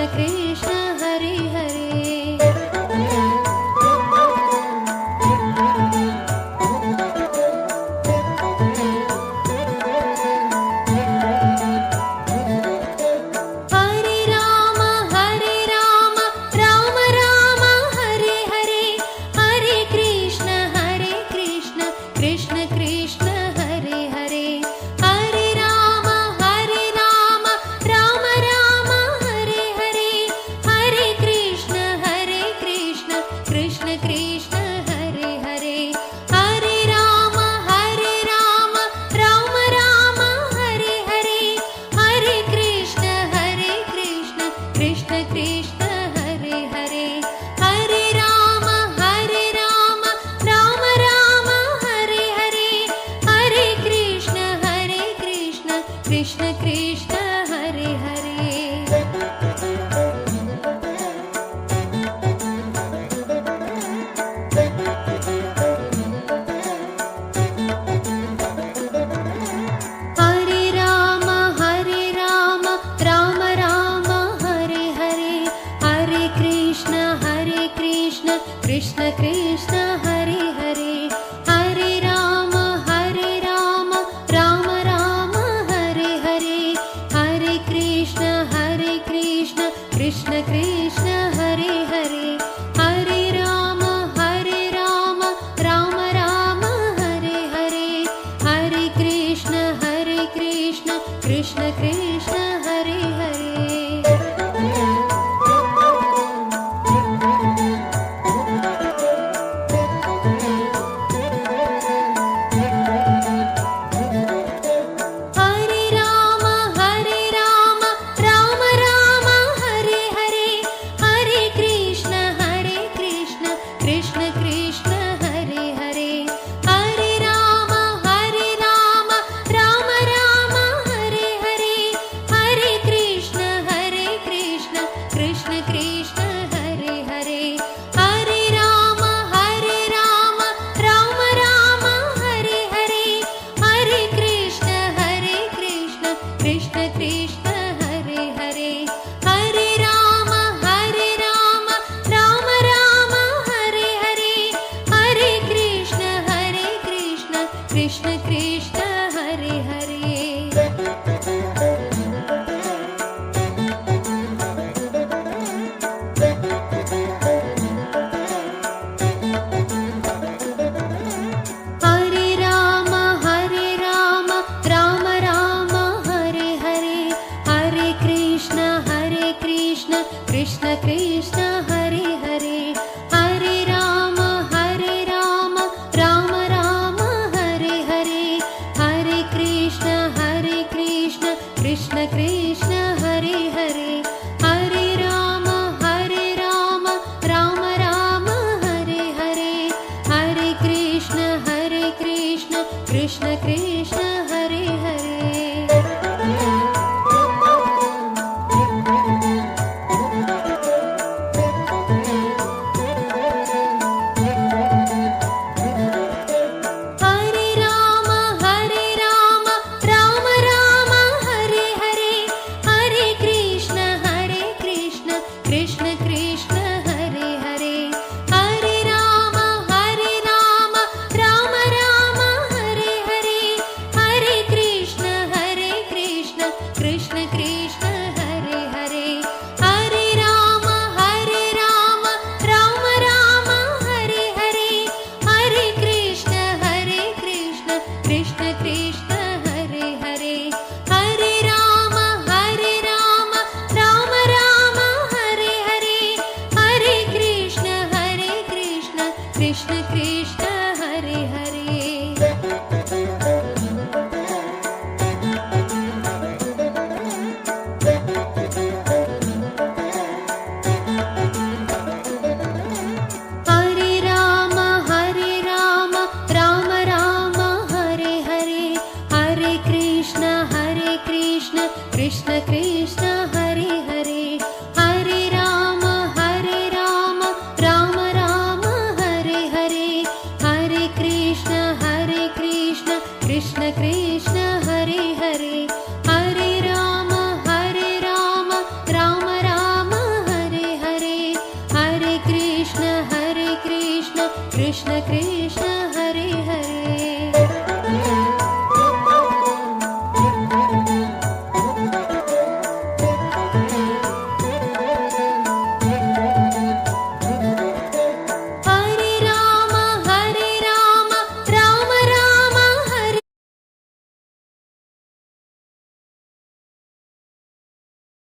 Krishna Krishna Hare Hare. Krishna Krishna Hare Hare. Hare Ram Ram Ram Hare Hare, Hare Krishna Krishna Krishna Hare Hare. Hare Ram Ram Ram Hare Hare, Hare Krishna Krishna Krishna Hare Hare. Hare Ram Ram Ram Hare Hare, Hare Krishna Krishna Krishna Hare Hare. Krishna Krishna Hare Hare. Hare Ram Ram Ram Hare Hare, Hare Krishna Krishna Krishna Hare Hare. Hare Ram Ram Ram Hare Hare, Hare Krishna Krishna Krishna Hare Hare. Hare Ram Ram Ram Hare Hare, Hare Krishna Krishna Krishna Hare Hare. Krishna Krishna Hare Hare, Hare Ram Ram Ram Hare Hare, Hare Krishna Krishna Krishna Hare Hare. Hare Ram Ram Ram Hare Hare, Hare Krishna Krishna Krishna Hare Hare. Hare Ram Ram Ram Hare Hare, Hare Krishna Krishna Krishna Hare Hare. Hare Ram Ram Ram Hare Hare, Hare Krishna Krishna Krishna Hare Hare. Hare Ram Ram Ram Hare Hare, Hare Krishna Krishna Krishna Hare Hare. Hare Ram Ram Ram Krishna Krishna